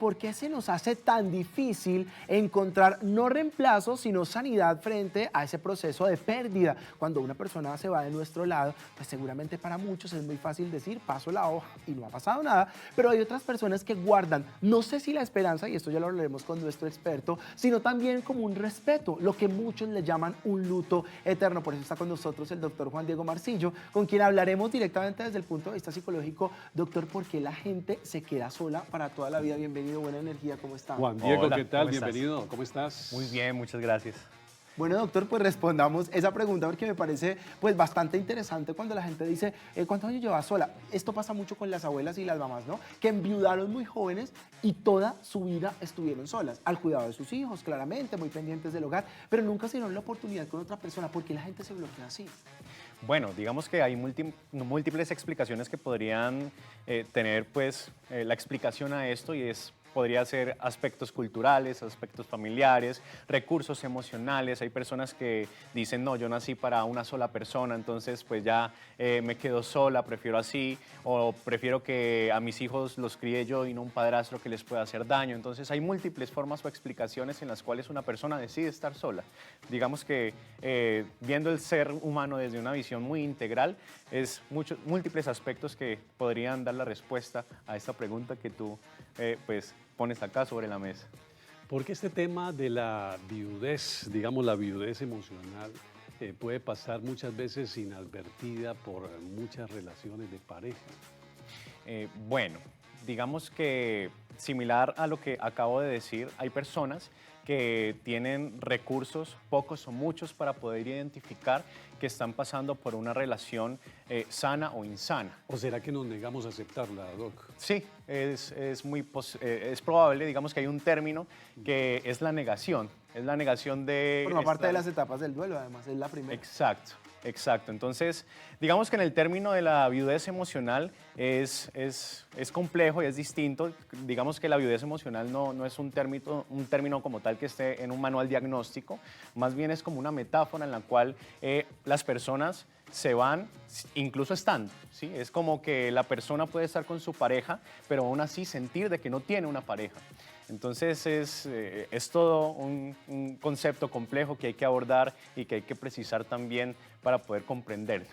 ¿por qué se nos hace tan difícil encontrar no reemplazo, sino sanidad frente a ese proceso de pérdida? Cuando una persona se va de nuestro lado, pues seguramente para muchos es muy fácil decir, paso la hoja y no ha pasado nada, pero hay otras personas que guardan, no sé si la esperanza, y esto ya lo hablaremos con nuestro experto, sino también como un respeto, lo que muchos le llaman un luto eterno. Por eso está con nosotros el doctor Juan Diego Marcillo, con quien hablaremos directamente desde el punto de vista psicológico. Doctor, ¿por qué la gente se queda sola para toda la vida? Bienvenido. Buena energía, ¿cómo está? Juan Diego, Hola, ¿qué tal? ¿cómo estás? Bienvenido, ¿cómo estás? Muy bien, muchas gracias. Bueno, doctor, pues respondamos esa pregunta porque me parece pues bastante interesante cuando la gente dice, ¿cuántos años llevas sola? Esto pasa mucho con las abuelas y las mamás, ¿no? Que enviudaron muy jóvenes y toda su vida estuvieron solas, al cuidado de sus hijos, claramente, muy pendientes del hogar, pero nunca se dieron la oportunidad con otra persona. ¿Por qué la gente se bloquea así? Bueno, digamos que hay múltiples explicaciones que podrían tener pues la explicación a esto y podría ser aspectos culturales, aspectos familiares, recursos emocionales. Hay personas que dicen, no, yo nací para una sola persona, entonces pues ya me quedo sola, prefiero así, o prefiero que a mis hijos los críe yo y no un padrastro que les pueda hacer daño. Entonces hay múltiples formas o explicaciones en las cuales una persona decide estar sola. Digamos que viendo el ser humano desde una visión muy integral, es múltiples aspectos que podrían dar la respuesta a esta pregunta que tú pues pones acá sobre la mesa. Porque este tema de la viudez, digamos la viudez emocional, puede pasar muchas veces inadvertida por muchas relaciones de pareja. Bueno, digamos que similar a lo que acabo de decir, hay personas que tienen recursos, pocos o muchos, para poder identificar que están pasando por una relación sana o insana. ¿O será que nos negamos a aceptarla, Doc? Sí, es probable, digamos que hay un término que es la negación de... Forma parte de las etapas del duelo, además, es la primera. Exacto. Exacto, entonces digamos que en el término de la viudez emocional es complejo y es distinto. Digamos que la viudez emocional no es un término como tal que esté en un manual diagnóstico, más bien es como una metáfora en la cual las personas se van incluso estando, ¿sí? Es como que la persona puede estar con su pareja, pero aún así sentir de que no tiene una pareja. Entonces es todo un concepto complejo que hay que abordar y que hay que precisar también para poder comprenderlo.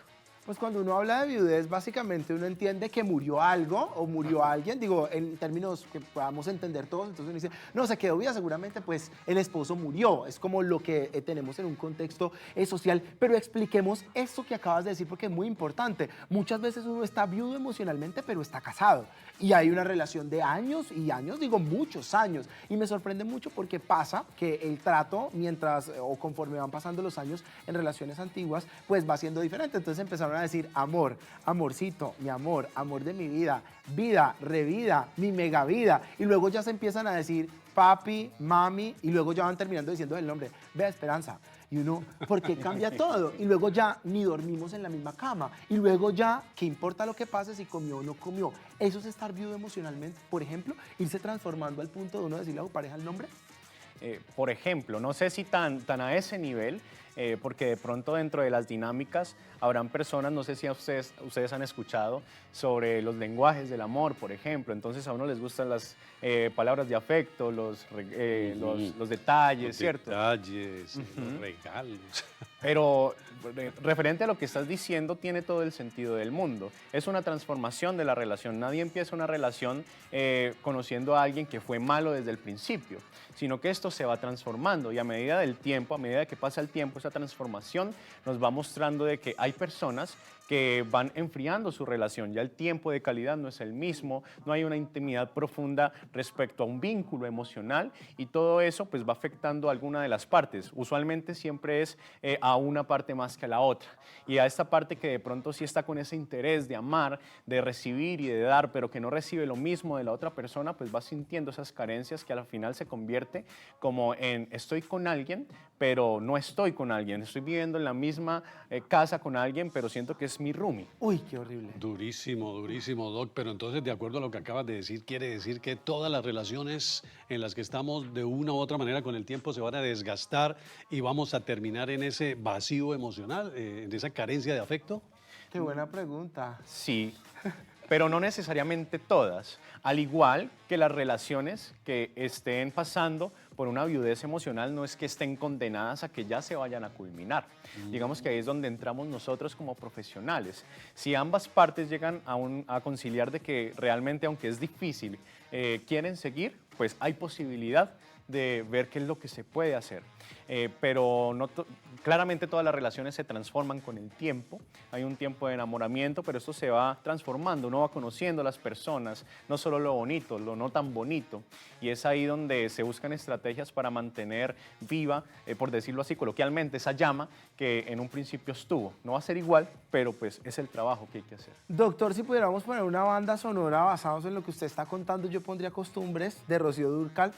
Pues cuando uno habla de viudez, básicamente uno entiende que murió algo o murió alguien, digo, en términos que podamos entender todos, entonces uno dice, no, se quedó viva, seguramente pues el esposo murió, es como lo que tenemos en un contexto social, pero expliquemos esto que acabas de decir porque es muy importante. Muchas veces uno está viudo emocionalmente, pero está casado y hay una relación de años y años, digo muchos años, y me sorprende mucho porque pasa que el trato, mientras o conforme van pasando los años en relaciones antiguas, pues va siendo diferente, entonces empezaron a decir amor, amorcito, mi amor, amor de mi vida, vida, revida, mi mega vida, y luego ya se empiezan a decir papi, mami, y luego ya van terminando diciendo el nombre, vea Esperanza, y uno, ¿por qué cambia todo? Y luego ya ni dormimos en la misma cama, y luego ya, ¿qué importa lo que pase si comió o no comió? Eso es estar viudo emocionalmente, por ejemplo, irse transformando al punto de uno decirle a su pareja el nombre. Por ejemplo, no sé si tan a ese nivel, porque de pronto dentro de las dinámicas habrán personas, no sé si ustedes han escuchado sobre los lenguajes del amor, por ejemplo. Entonces a uno les gustan las palabras de afecto, los detalles, ¿cierto? Detalles, los regalos. Pero referente a lo que estás diciendo, tiene todo el sentido del mundo. Es una transformación de la relación. Nadie empieza una relación conociendo a alguien que fue malo desde el principio, sino que esto se va transformando y a medida del tiempo, a medida que pasa el tiempo, esa transformación nos va mostrando de que hay personas que van enfriando su relación. Ya el tiempo de calidad no es el mismo, no hay una intimidad profunda respecto a un vínculo emocional y todo eso pues va afectando a alguna de las partes. Usualmente siempre es a una parte más que a la otra y a esta parte que de pronto sí está con ese interés de amar, de recibir y de dar, pero que no recibe lo mismo de la otra persona, pues va sintiendo esas carencias que al final se convierte como en estoy con alguien, pero no estoy con alguien, estoy viviendo en la misma casa con alguien, pero siento que es mi roomie. Uy, qué horrible. Durísimo, durísimo, Doc. Pero entonces, de acuerdo a lo que acabas de decir, quiere decir que todas las relaciones en las que estamos de una u otra manera con el tiempo se van a desgastar y vamos a terminar en ese vacío emocional, en esa carencia de afecto. Qué buena pregunta. Sí, pero no necesariamente todas, al igual que las relaciones que estén pasando por una viudez emocional no es que estén condenadas a que ya se vayan a culminar. Digamos que ahí es donde entramos nosotros como profesionales. Si ambas partes llegan a conciliar de que realmente, aunque es difícil, quieren seguir, pues hay posibilidad de ver qué es lo que se puede hacer. Pero claramente todas las relaciones se transforman con el tiempo. Hay un tiempo de enamoramiento, pero esto se va transformando. Uno va conociendo a las personas, no solo lo bonito, lo no tan bonito. Y es ahí donde se buscan estrategias para mantener viva, por decirlo así coloquialmente, esa llama que en un principio estuvo. No va a ser igual, pero pues es el trabajo que hay que hacer. Doctor, si pudiéramos poner una banda sonora basados en lo que usted está contando, yo pondría Costumbres de Rocío Dúrcal.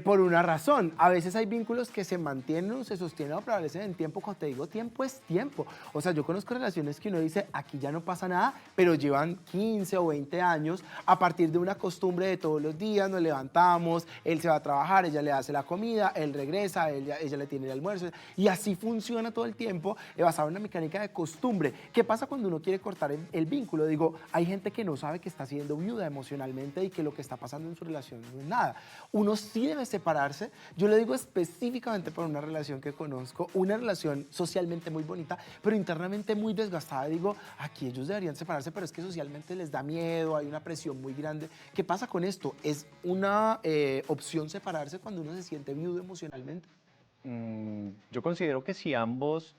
Por una razón, a veces hay vínculos que se mantienen o se sostienen o prevalecen en tiempo. Cuando te digo tiempo, es tiempo. O sea, yo conozco relaciones que uno dice, aquí ya no pasa nada, pero llevan 15 o 20 años a partir de una costumbre de todos los días, nos levantamos, él se va a trabajar, ella le hace la comida, él regresa, ella le tiene el almuerzo, y así funciona todo el tiempo, basado en una mecánica de costumbre. ¿Qué pasa cuando uno quiere cortar el vínculo? Digo, hay gente que no sabe que está siendo viuda emocionalmente y que lo que está pasando en su relación no es nada. Uno sí debe separarse. Yo le digo específicamente por una relación que conozco, una relación socialmente muy bonita, pero internamente muy desgastada. Digo, aquí ellos deberían separarse, pero es que socialmente les da miedo, hay una presión muy grande. ¿Qué pasa con esto? ¿Es una opción separarse cuando uno se siente viudo emocionalmente? Yo considero que si ambos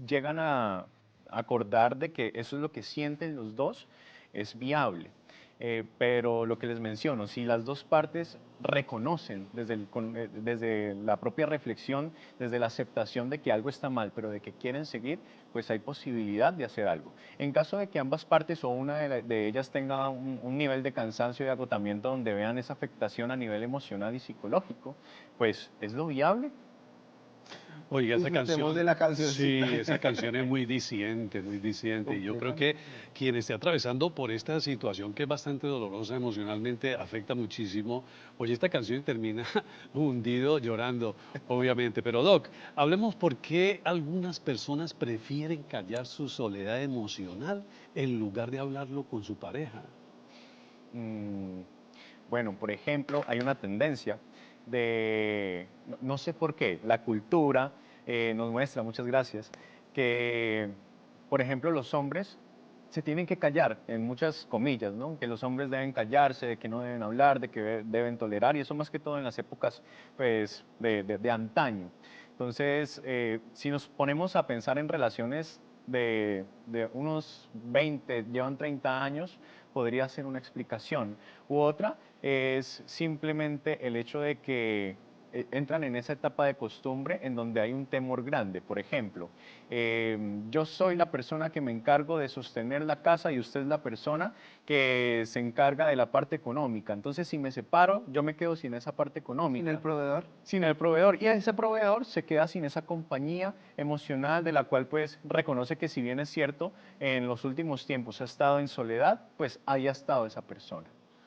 llegan a acordar de que eso es lo que sienten los dos, es viable. Pero lo que les menciono, si las dos partes reconocen desde la propia reflexión, desde la aceptación de que algo está mal, pero de que quieren seguir, pues hay posibilidad de hacer algo. En caso de que ambas partes o una de ellas tenga un nivel de cansancio y agotamiento donde vean esa afectación a nivel emocional y psicológico, pues es lo viable. Oiga, esa Disfrutemos canción, de la sí, cancioncita. esa canción es muy diciente, muy diciente. Y yo creo que quien esté atravesando por esta situación que es bastante dolorosa emocionalmente, afecta muchísimo. Oye, esta canción y termina hundido, llorando, obviamente. Pero Doc, hablemos por qué algunas personas prefieren callar su soledad emocional en lugar de hablarlo con su pareja. Mm, Bueno, por ejemplo, hay una tendencia no sé por qué, la cultura nos muestra, muchas gracias, que, por ejemplo, los hombres se tienen que callar, en muchas comillas, ¿no? Que los hombres deben callarse, de que no deben hablar, de que deben tolerar, y eso más que todo en las épocas, pues, de antaño. Entonces, si nos ponemos a pensar en relaciones de unos 20, llevan 30 años, podría ser una explicación. U otra es simplemente el hecho de que entran en esa etapa de costumbre en donde hay un temor grande. Por ejemplo, yo soy la persona que me encargo de sostener la casa y usted es la persona que se encarga de la parte económica. Entonces, si me separo, yo me quedo sin esa parte Sin el económica, proveedor. sin el proveedor, y ese proveedor se queda sin esa compañía emocional de la cual pues reconoce que, si bien es cierto, en los últimos tiempos ha estado en soledad, pues ahí ha estado esa persona.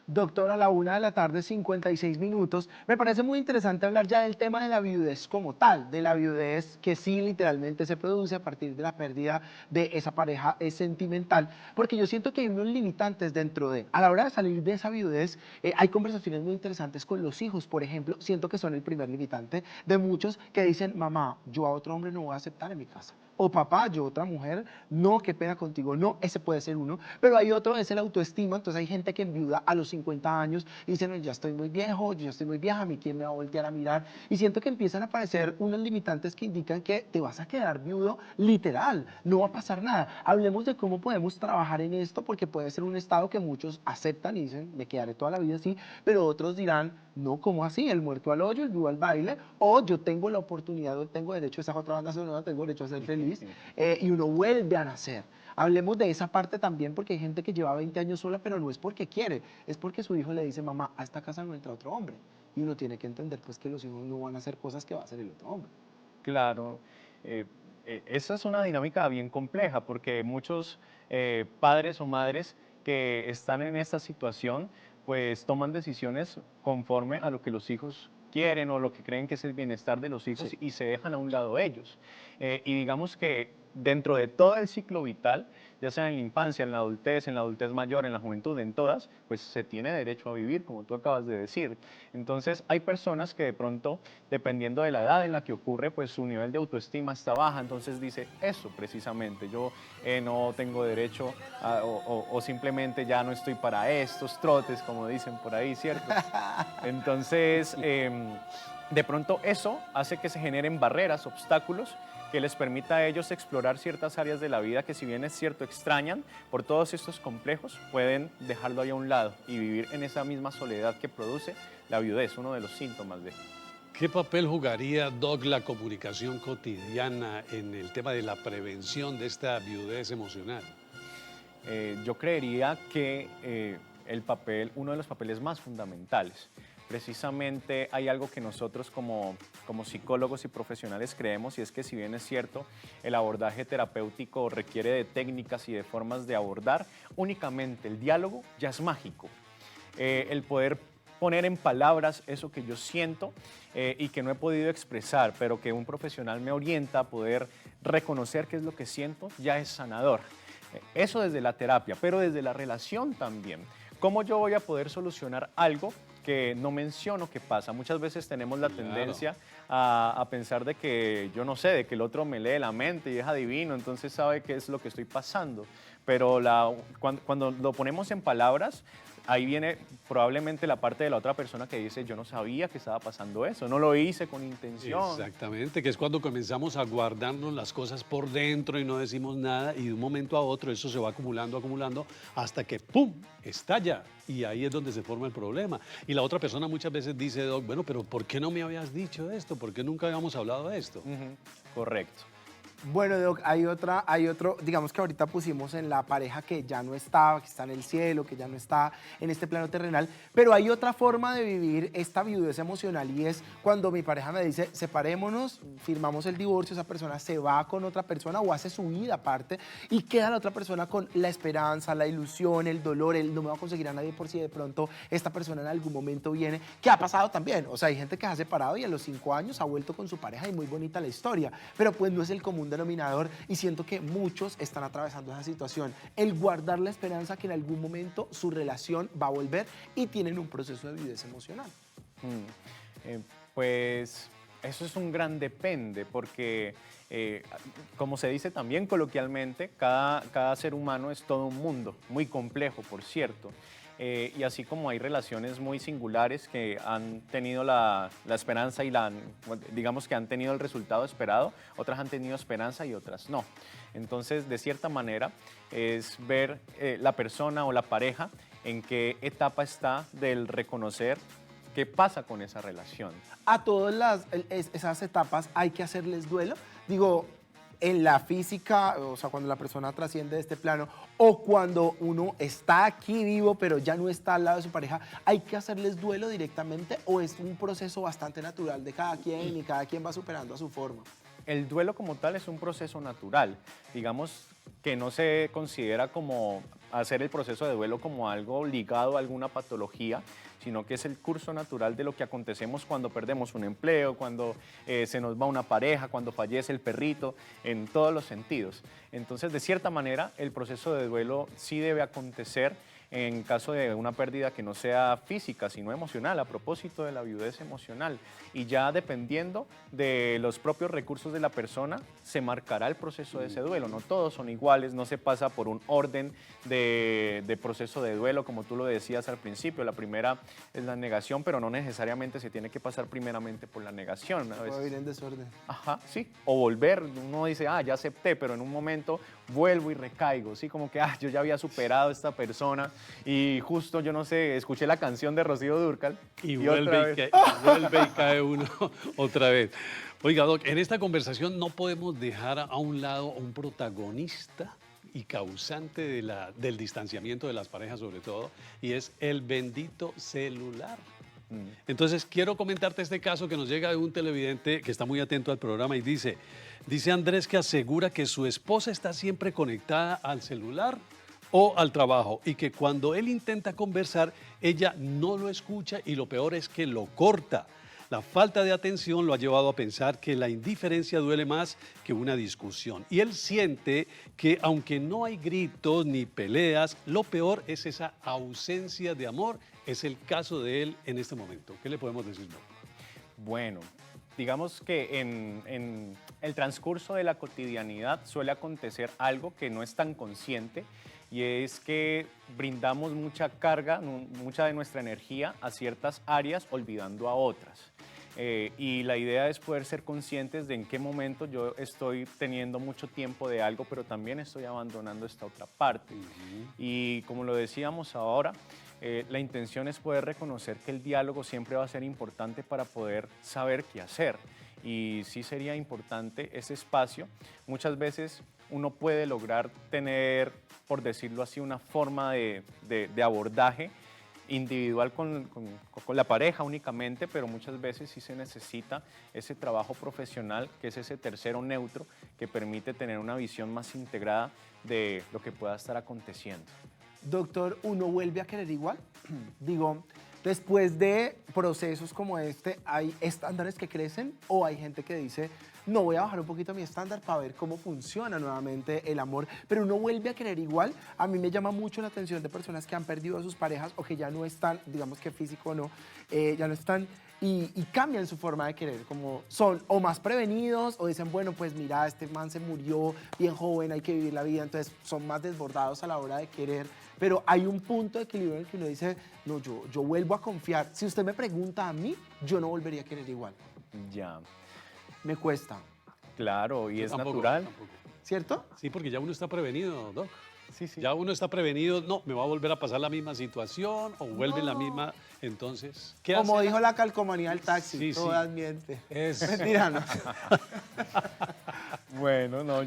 Doctor, a la 1 de la tarde, 56 minutos. Me parece muy interesante hablar ya del tema de la viudez como tal, de la viudez que sí literalmente se produce a partir de la pérdida de esa pareja sentimental, porque yo siento que hay unos limitantes dentro de, a la hora de salir de esa viudez, hay conversaciones muy interesantes con los hijos, por ejemplo, siento que son el primer limitante de muchos que dicen, mamá, yo a otro hombre no voy a aceptar en mi casa. O papá, yo otra mujer, no, qué pena contigo, no, ese puede ser uno. Pero hay otro, es el autoestima, entonces hay gente que enviuda a los 50 años y dicen, "No, ya estoy muy viejo, yo ya estoy muy vieja, a mí quién me va a voltear a mirar". Y siento que empiezan a aparecer unos limitantes que indican que te vas a quedar viudo literal, no va a pasar nada. Hablemos de cómo podemos trabajar en esto, porque puede ser un estado que muchos aceptan y dicen, me quedaré toda la vida así, pero otros dirán, no, ¿cómo así? El muerto al hoyo, el vivo al baile, o yo tengo la oportunidad, o tengo derecho, esa es otra banda sonora, tengo derecho a ser feliz, y uno vuelve a nacer. Hablemos de esa parte también, porque hay gente que lleva 20 años sola, pero no es porque quiere, es porque su hijo le dice, mamá, a esta casa no entra otro hombre. Y uno tiene que entender pues que los hijos no van a hacer cosas que va a hacer el otro hombre. Claro, esa es una dinámica bien compleja porque muchos padres o madres que están en esta situación pues toman decisiones conforme a lo que los hijos quieren o lo que creen que es el bienestar de los hijos, Sí. y se dejan a un lado ellos. Y digamos que dentro de todo el ciclo vital, ya sea en la infancia, en la adultez mayor, en la juventud, en todas, pues se tiene derecho a vivir, como tú acabas de decir. Entonces, hay personas que de pronto, dependiendo de la edad en la que ocurre, pues su nivel de autoestima está baja, entonces dice eso precisamente, yo no tengo derecho o simplemente ya no estoy para estos trotes, como dicen por ahí, ¿cierto? Entonces, de pronto eso hace que se generen barreras, obstáculos, que les permita a ellos explorar ciertas áreas de la vida que, si bien es cierto, extrañan por todos estos complejos, pueden dejarlo ahí a un lado y vivir en esa misma soledad que produce la viudez, uno de los síntomas de... ¿Qué papel jugaría, Doc, la comunicación cotidiana en el tema de la prevención de esta viudez emocional? Yo creería que uno de los papeles más fundamentales. Precisamente hay algo que nosotros como psicólogos y profesionales creemos, y es que, si bien es cierto, el abordaje terapéutico requiere de técnicas y de formas de abordar, únicamente el diálogo ya es mágico. El poder poner en palabras eso que yo siento y que no he podido expresar, pero que un profesional me orienta a poder reconocer qué es lo que siento, ya es sanador. Eso desde la terapia, pero desde la relación también. ¿Cómo yo voy a poder solucionar algo que no menciono que pasa? Muchas veces tenemos la tendencia a pensar de que, yo no sé, de que el otro me lee la mente y es adivino, entonces sabe qué es lo que estoy pasando. Pero cuando lo ponemos en palabras, ahí viene probablemente la parte de la otra persona que dice, yo no sabía que estaba pasando eso, no lo hice con intención. Exactamente, que es cuando comenzamos a guardarnos las cosas por dentro y no decimos nada, y de un momento a otro eso se va acumulando, acumulando, hasta que ¡pum!, estalla, y ahí es donde se forma el problema. Y la otra persona muchas veces dice, Doc, bueno, pero ¿por qué no me habías dicho esto? ¿Por qué nunca habíamos hablado de esto? Correcto. Bueno, Doc, hay otro, digamos que ahorita pusimos en la pareja que ya no está, que está en el cielo, que ya no está en este plano terrenal, pero hay otra forma de vivir esta viudez emocional, y es cuando mi pareja me dice, separémonos, firmamos el divorcio, esa persona se va con otra persona o hace su vida aparte y queda la otra persona con la esperanza, la ilusión, el dolor, el no me va a conseguir a nadie por si de pronto esta persona en algún momento viene, que ha pasado también. O sea, hay gente que se ha separado y a los 5 años ha vuelto con su pareja y muy bonita la historia, pero pues no es el común denominador, y siento que muchos están atravesando esa situación, el guardar la esperanza que en algún momento su relación va a volver, y tienen un proceso de viudez emocional. Pues eso es un gran depende, porque como se dice también coloquialmente, cada ser humano es todo un mundo, muy complejo, por cierto. Y así como hay relaciones muy singulares que han tenido la esperanza y digamos que han tenido el resultado esperado, otras han tenido esperanza y otras no. Entonces, de cierta manera, es ver la persona o la pareja en qué etapa está del reconocer qué pasa con esa relación. A todas esas etapas hay que hacerles duelo. Digo, en la física, o sea, cuando la persona trasciende de este plano, o cuando uno está aquí vivo pero ya no está al lado de su pareja, ¿hay que hacerles duelo directamente o es un proceso bastante natural de cada quien y cada quien va superando a su forma? El duelo como tal es un proceso natural, digamos que no se considera como hacer el proceso de duelo como algo ligado a alguna patología, sino que es el curso natural de lo que acontecemos cuando perdemos un empleo, cuando se nos va una pareja, cuando fallece el perrito, en todos los sentidos. Entonces, de cierta manera, el proceso de duelo sí debe acontecer en caso de una pérdida que no sea física, sino emocional, a propósito de la viudez emocional. Y ya dependiendo de los propios recursos de la persona, se marcará el proceso de ese duelo. No todos son iguales, no se pasa por un orden de proceso de duelo, como tú lo decías al principio. La primera es la negación, pero no necesariamente se tiene que pasar primeramente por la negación. Puede ir en desorden. Ajá, sí. O volver, uno dice, ya acepté, pero en un momento vuelvo y recaigo, ¿sí? Como que, yo ya había superado a esta persona y justo, yo no sé, escuché la canción de Rocío Dúrcal y vuelve y cae uno otra vez. Oiga, Doc, en esta conversación no podemos dejar a un lado a un protagonista y causante del distanciamiento de las parejas, sobre todo, y es el bendito celular. Entonces, quiero comentarte este caso que nos llega de un televidente que está muy atento al programa y dice Andrés, que asegura que su esposa está siempre conectada al celular o al trabajo y que cuando él intenta conversar, ella no lo escucha y lo peor es que lo corta. La falta de atención lo ha llevado a pensar que la indiferencia duele más que una discusión. Y él siente que aunque no hay gritos ni peleas, lo peor es esa ausencia de amor. Es el caso de él en este momento. ¿Qué le podemos decir, Doc? Bueno, digamos que en el transcurso de la cotidianidad suele acontecer algo que no es tan consciente, y es que brindamos mucha carga, mucha de nuestra energía a ciertas áreas olvidando a otras. Y la idea es poder ser conscientes de en qué momento yo estoy teniendo mucho tiempo de algo, pero también estoy abandonando esta otra parte. Y como lo decíamos ahora, la intención es poder reconocer que el diálogo siempre va a ser importante para poder saber qué hacer. Y sí sería importante ese espacio. Muchas veces uno puede lograr tener, por decirlo así, una forma de abordaje individual con la pareja únicamente, pero muchas veces sí se necesita ese trabajo profesional, que es ese tercero neutro que permite tener una visión más integrada de lo que pueda estar aconteciendo. Doctor, ¿uno vuelve a querer igual? Digo, después de procesos como este, ¿hay estándares que crecen o hay gente que dice, no, voy a bajar un poquito mi estándar para ver cómo funciona nuevamente el amor, pero uno vuelve a querer igual? A mí me llama mucho la atención de personas que han perdido a sus parejas o que ya no están, digamos que físico o no, ya no están y cambian su forma de querer, como son o más prevenidos o dicen, bueno, pues mira, este man se murió bien joven, hay que vivir la vida, entonces son más desbordados a la hora de querer. Pero hay un punto de equilibrio en el que uno dice, no, yo vuelvo a confiar. Si usted me pregunta a mí, yo no volvería a querer igual. Ya, Me cuesta, claro, y Yo es tampoco, natural. tampoco. ¿cierto? Sí, porque ya uno está prevenido, Doc. Sí, sí. Ya uno está prevenido, no, me va a volver a pasar la misma situación o vuelve en la misma, entonces, ¿qué Como hace? dijo la calcomanía del taxi, Sí, sí. todas mienten. Es, Mentira, no. Bueno, no,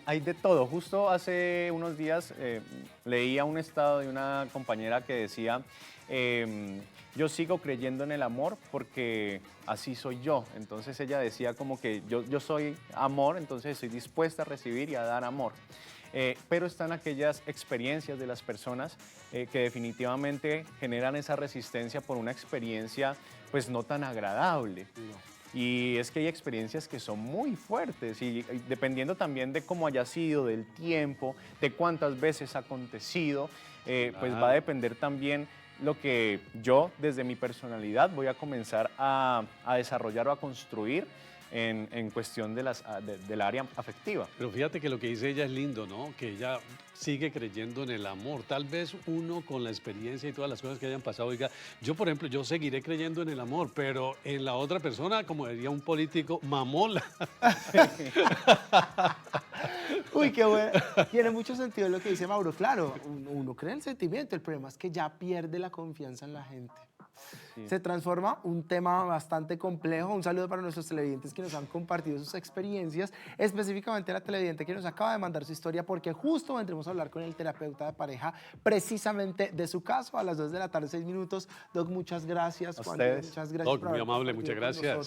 hay de todo. Justo hace unos días leía un estado de una compañera que decía, yo sigo creyendo en el amor porque así soy yo. Entonces ella decía como que yo soy amor, entonces estoy dispuesta a recibir y a dar amor. Pero están aquellas experiencias de las personas que definitivamente generan esa resistencia por una experiencia pues no tan agradable. Y es que hay experiencias que son muy fuertes y dependiendo también de cómo haya sido, del tiempo, de cuántas veces ha acontecido, pues va a depender también lo que yo desde mi personalidad voy a comenzar a desarrollar o a construir en cuestión del área afectiva. pero fíjate que lo que dice ella es lindo, ¿no? Que ella sigue creyendo en el amor. Tal vez uno con la experiencia y todas las cosas que hayan pasado, diga, yo por ejemplo, yo seguiré creyendo en el amor, pero en la otra persona, como diría un político, mamola. Uy, qué bueno. Tiene mucho sentido lo que dice Mauro. Claro, uno cree en el sentimiento, el problema es que ya pierde la confianza en la gente. Sí. Se transforma un tema bastante complejo. Un saludo para nuestros televidentes que nos han compartido sus experiencias, específicamente la televidente que nos acaba de mandar su historia, porque justo vendremos a hablar con el terapeuta de pareja precisamente de su caso a las 2 de la tarde, 6 minutos. Doc, muchas gracias. A Juan, ustedes. muchas gracias. Doc, por muy haber amable, compartido muchas con gracias. nosotros.